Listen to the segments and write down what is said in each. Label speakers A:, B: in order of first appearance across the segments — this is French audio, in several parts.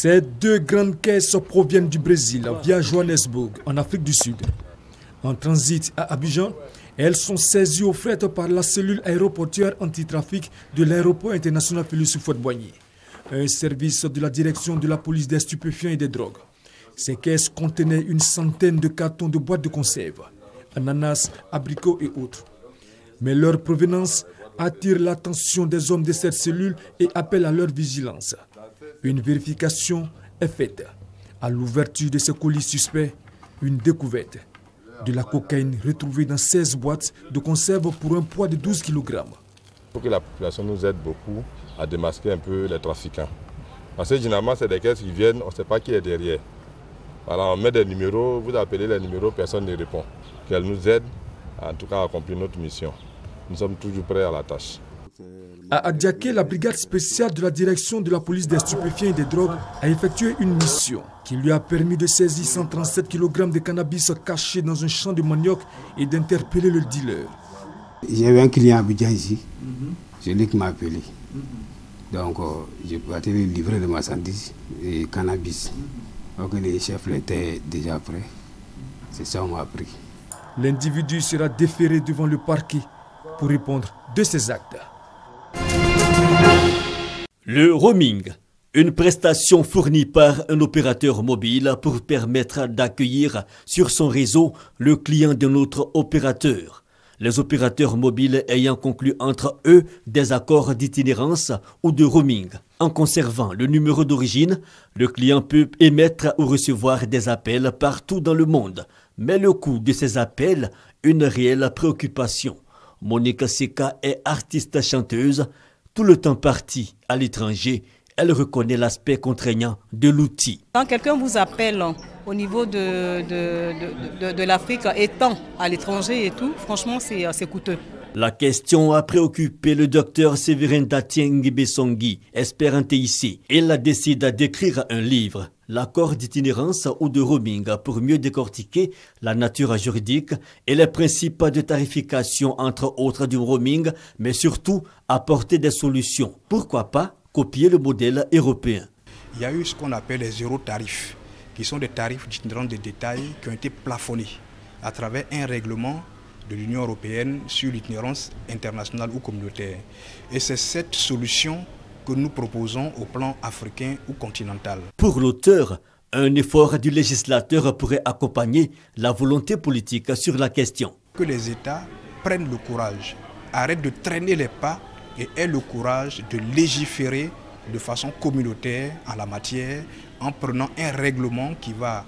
A: Ces deux grandes caisses proviennent du Brésil via Johannesburg, en Afrique du Sud. En transit à Abidjan, elles sont saisies au fret par la cellule aéroportuaire anti-trafic de l'aéroport international Félix Houphouët-Boigny, un service de la direction de la police des stupéfiants et des drogues. Ces caisses contenaient une centaine de cartons de boîtes de conserve, ananas, abricots et autres. Mais leur provenance attire l'attention des hommes de cette cellule et appelle à leur vigilance. Une vérification est faite. À l'ouverture de ces colis suspects, une découverte. De la cocaïne retrouvée dans 16 boîtes de conserve pour un poids de 12 kg.
B: Il faut que la population nous aide beaucoup à démasquer un peu les trafiquants. Parce que généralement, c'est des caisses qui viennent, on ne sait pas qui est derrière. Voilà, on met des numéros, vous appelez les numéros, personne ne répond. Qu'elle nous aide, en tout cas, à accomplir notre mission. Nous sommes toujours prêts à la tâche.
A: À Adiaké, la brigade spéciale de la direction de la police des stupéfiants et des drogues a effectué une mission qui lui a permis de saisir 137 kg de cannabis cachés dans un champ de manioc et d'interpeller le dealer.
C: J'avais un client à Abidjan ici, c'est lui qui m'a appelé. Donc j'ai parti le livrer de marchandises et cannabis. Donc les chefs étaient déjà prêts. C'est ça qu'on m'a appris.
A: L'individu sera déféré devant le parquet pour répondre de ses actes.
D: Le roaming, une prestation fournie par un opérateur mobile pour permettre d'accueillir sur son réseau le client d'un autre opérateur. Les opérateurs mobiles ayant conclu entre eux des accords d'itinérance ou de roaming. En conservant le numéro d'origine, le client peut émettre ou recevoir des appels partout dans le monde. Mais le coût de ces appels, une réelle préoccupation. Monica Seka est artiste-chanteuse. Tout le temps partie à l'étranger, elle reconnaît l'aspect contraignant de l'outil.
E: Quand quelqu'un vous appelle au niveau de l'Afrique, étant à l'étranger et tout, franchement, c'est coûteux.
D: La question a préoccupé le docteur Séverin Datieng Bessongui, expert ici. Il décide d'écrire un livre, l'accord d'itinérance ou de roaming, pour mieux décortiquer la nature juridique et les principes de tarification, entre autres du roaming, mais surtout apporter des solutions. Pourquoi pas copier le modèle européen?
F: Il y a eu ce qu'on appelle les zéro tarifs, qui sont des tarifs d'itinérance de détail qui ont été plafonnés à travers un règlement de l'Union européenne sur l'itinérance internationale ou communautaire. Et c'est cette solution que nous proposons au plan africain ou continental.
D: Pour l'auteur, un effort du législateur pourrait accompagner la volonté politique sur la question.
F: Que les États prennent le courage, arrêtent de traîner les pas et aient le courage de légiférer de façon communautaire en la matière en prenant un règlement qui va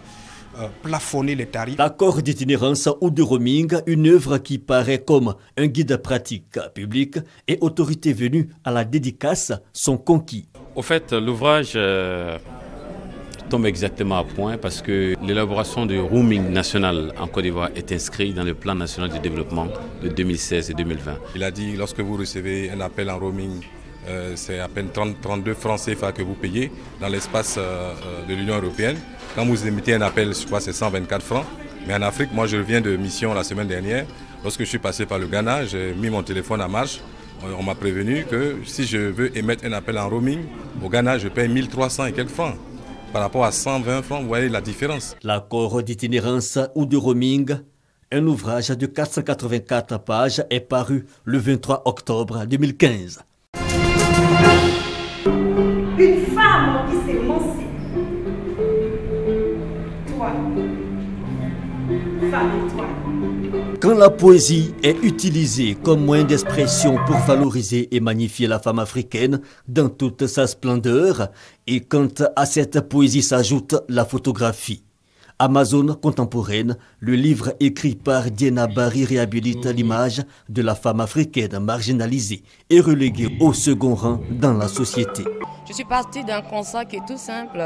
F: plafonner les tarifs.
D: L'accord d'itinérance ou de roaming, une œuvre qui paraît comme un guide pratique public et autorités venues à la dédicace sont conquis.
G: Au fait, l'ouvrage tombe exactement à point parce que l'élaboration du roaming national en Côte d'Ivoire est inscrite dans le plan national de développement de 2016 et 2020.
B: Il a dit lorsque vous recevez un appel en roaming, c'est à peine 32 francs CFA que vous payez dans l'espace de l'Union européenne. Quand vous émettez un appel, je crois que c'est 124 francs. Mais en Afrique, moi je reviens de mission la semaine dernière. Lorsque je suis passé par le Ghana, j'ai mis mon téléphone en marche. On m'a prévenu que si je veux émettre un appel en roaming, au Ghana, je paye 1300 et quelques francs. Par rapport à 120 francs, vous voyez la différence.
D: L'accord d'itinérance ou de roaming, un ouvrage de 484 pages, est paru le 23 octobre 2015.
H: Une femme qui s'émancipe. Toi, femme et toi.
D: Quand la poésie est utilisée comme moyen d'expression pour valoriser et magnifier la femme africaine dans toute sa splendeur, et quand à cette poésie s'ajoute la photographie. Amazone contemporaine, le livre écrit par Diana Barry réhabilite l'image de la femme africaine marginalisée et reléguée au second rang dans la société.
I: Je suis partie d'un constat qui est tout simple.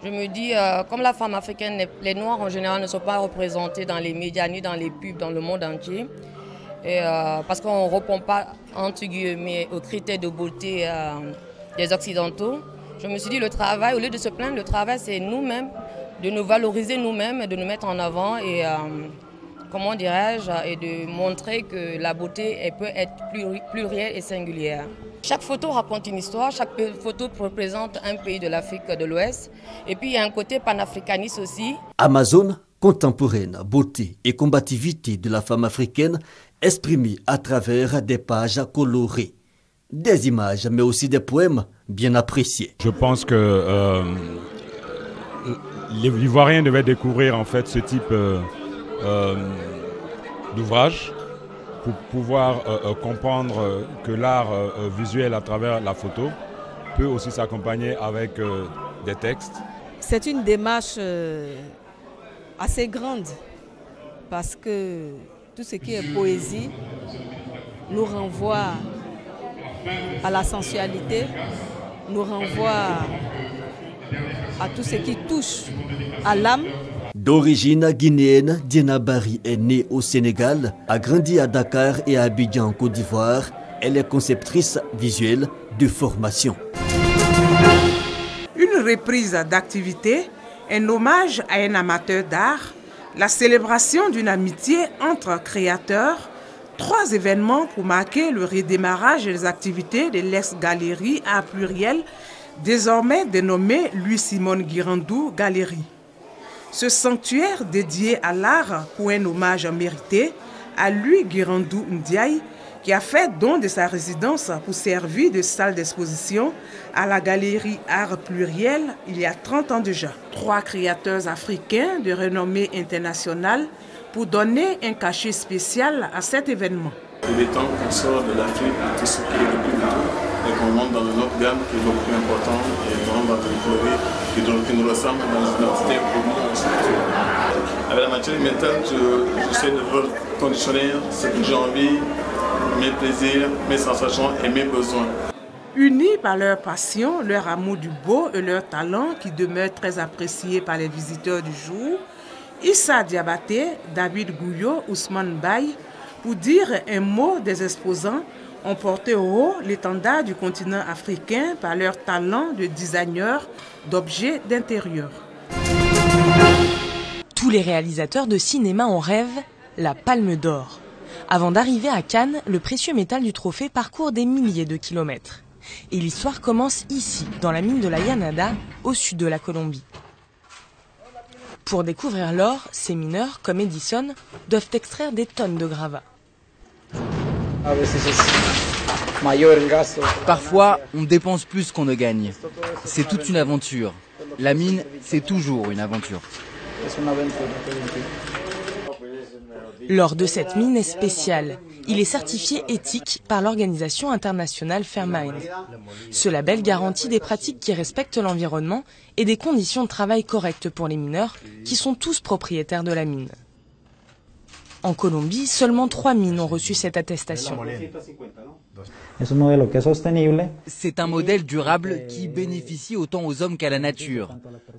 I: Je me dis, comme la femme africaine, les Noirs en général ne sont pas représentés dans les médias ni dans les pubs dans le monde entier. Et, parce qu'on ne répond pas, entre guillemets, aux critères de beauté des Occidentaux. Je me suis dit, le travail, au lieu de se plaindre, le travail c'est nous-mêmes, de nous valoriser nous-mêmes, de nous mettre en avant et comment dirais-je, et de montrer que la beauté elle peut être plurielle et singulière. Chaque photo raconte une histoire, chaque photo représente un pays de l'Afrique de l'Ouest. Et puis il y a un côté panafricaniste aussi.
D: Amazone contemporaine, beauté et combativité de la femme africaine exprimée à travers des pages colorées. Des images, mais aussi des poèmes bien appréciés.
J: Je pense que l'Ivoirien devait découvrir en fait ce type d'ouvrage pour pouvoir comprendre que l'art visuel à travers la photo peut aussi s'accompagner avec des textes.
E: C'est une démarche assez grande parce que tout ce qui est poésie nous renvoie à la sensualité, nous renvoie à tout ce qui touche à l'âme.
D: D'origine guinéenne, Diena Barry est née au Sénégal, a grandi à Dakar et à Abidjan, Côte d'Ivoire. Elle est conceptrice visuelle de formation.
K: Une reprise d'activité, un hommage à un amateur d'art, la célébration d'une amitié entre créateurs, 3 événements pour marquer le redémarrage des activités de l'ex-galerie Art Pluriel, désormais dénommée Louis-Simone Guirandou Galerie. Ce sanctuaire dédié à l'art pour un hommage mérité à Louis Guirandou Ndiaye, qui a fait don de sa résidence pour servir de salle d'exposition à la galerie Art Pluriel il y a 30 ans déjà. 3 créateurs africains de renommée internationale pour donner un cachet spécial à cet événement.
L: Il est temps qu'on sort de l'Afrique de tout ce qui est le plus vital et qu'on monte dans une autre gamme qui est beaucoup plus importante et dont on va découvrir qui nous ressemble dans notre identité pour nous en structure. Avec la matière métal, j'essaie de reconditionner ce que j'ai envie, mes plaisirs, mes sensations et mes besoins.
K: Unis par leur passion, leur amour du beau et leur talent qui demeurent très appréciés par les visiteurs du jour, Issa Diabaté, David Gouyo, Ousmane Baye, pour dire un mot des exposants, ont porté au haut l'étendard du continent africain par leur talent de designer d'objets d'intérieur.
M: Tous les réalisateurs de cinéma en rêvent, la Palme d'Or. Avant d'arriver à Cannes, le précieux métal du trophée parcourt des milliers de kilomètres. Et l'histoire commence ici, dans la mine de la Llanada, au sud de la Colombie. Pour découvrir l'or, ces mineurs, comme Edison, doivent extraire des tonnes de gravats.
N: Parfois, on dépense plus qu'on ne gagne. C'est toute une aventure. La mine, c'est toujours une aventure.
M: L'or de cette mine est spécial. Il est certifié éthique par l'organisation internationale Fairmine. Ce label garantit des pratiques qui respectent l'environnement et des conditions de travail correctes pour les mineurs, qui sont tous propriétaires de la mine. En Colombie, seulement 3 mines ont reçu cette attestation.
N: C'est un modèle durable qui bénéficie autant aux hommes qu'à la nature.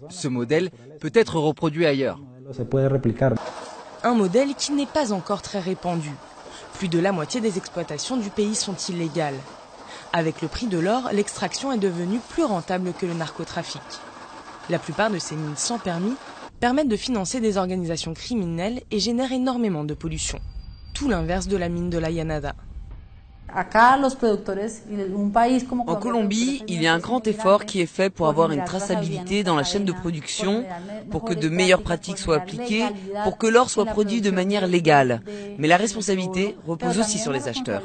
N: Ce modèle peut être reproduit ailleurs.
M: Un modèle qui n'est pas encore très répandu. Plus de la moitié des exploitations du pays sont illégales. Avec le prix de l'or, l'extraction est devenue plus rentable que le narcotrafic. La plupart de ces mines sans permis permettent de financer des organisations criminelles et génèrent énormément de pollution. Tout l'inverse de la mine de la Llanada.
O: En Colombie, il y a un grand effort qui est fait pour avoir une traçabilité dans la chaîne de production, pour que de meilleures pratiques soient appliquées, pour que l'or soit produit de manière légale. Mais la responsabilité repose aussi sur les acheteurs.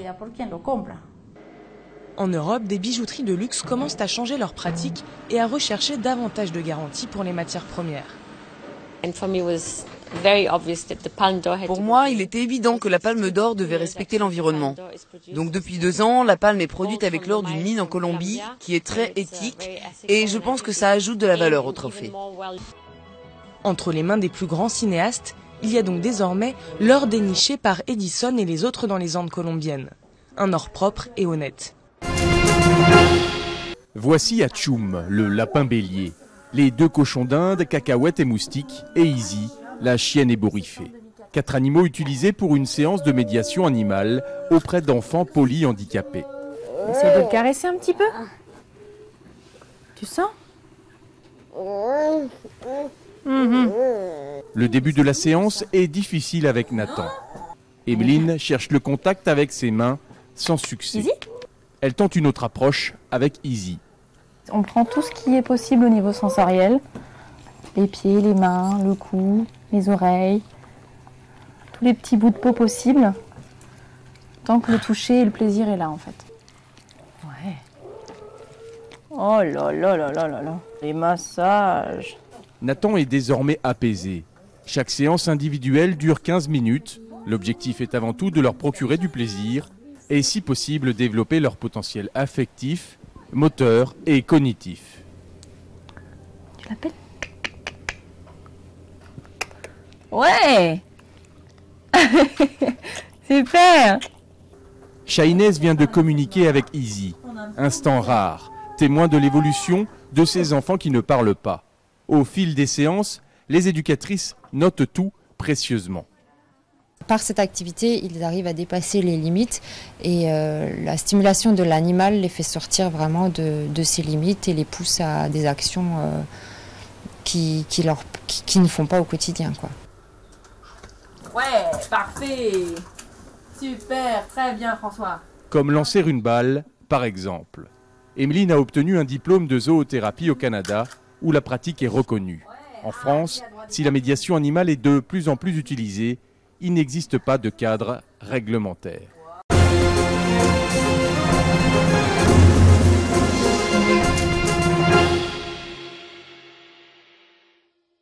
M: En Europe, des bijouteries de luxe commencent à changer leurs pratiques et à rechercher davantage de garanties pour les matières premières.
O: Pour moi, il était évident que la Palme d'Or devait respecter l'environnement. Donc depuis 2 ans, la palme est produite avec l'or d'une mine en Colombie, qui est très éthique, et je pense que ça ajoute de la valeur au trophée.
M: Entre les mains des plus grands cinéastes, il y a donc désormais l'or déniché par Edison et les autres dans les Andes colombiennes. Un or propre et honnête.
P: Voici Atchoum, le lapin bélier, les 2 cochons d'Inde, Cacahuète et Moustique, et Izzy, la chienne ébouriffée. 4 animaux utilisés pour une séance de médiation animale auprès d'enfants polyhandicapés.
Q: Essaye de le caresser un petit peu. Tu sens?
P: Le début de la séance est difficile avec Nathan. Emeline cherche le contact avec ses mains, sans succès. Elle tente une autre approche avec Izzy.
Q: On prend tout ce qui est possible au niveau sensoriel. Les pieds, les mains, le cou, les oreilles. Tous les petits bouts de peau possibles. Tant que le toucher et le plaisir est là en fait. Ouais. Oh là là là là là là. Les massages.
P: Nathan est désormais apaisé. Chaque séance individuelle dure 15 minutes. L'objectif est avant tout de leur procurer du plaisir et si possible développer leur potentiel affectif, moteur et cognitif.
Q: Tu l'appelles? Ouais. Super.
P: Shainez vient de communiquer avec Izzy. Instant rare, témoin de l'évolution de ces enfants qui ne parlent pas. Au fil des séances, les éducatrices notent tout précieusement.
R: Par cette activité, ils arrivent à dépasser les limites et la stimulation de l'animal les fait sortir vraiment de ses limites et les pousse à des actions qui ne font pas au quotidien, quoi.
S: Ouais, parfait. Super, très bien François.
P: Comme lancer une balle, par exemple. Emeline a obtenu un diplôme de zoothérapie au Canada, où la pratique est reconnue. En France, si la médiation animale est de plus en plus utilisée, il n'existe pas de cadre réglementaire.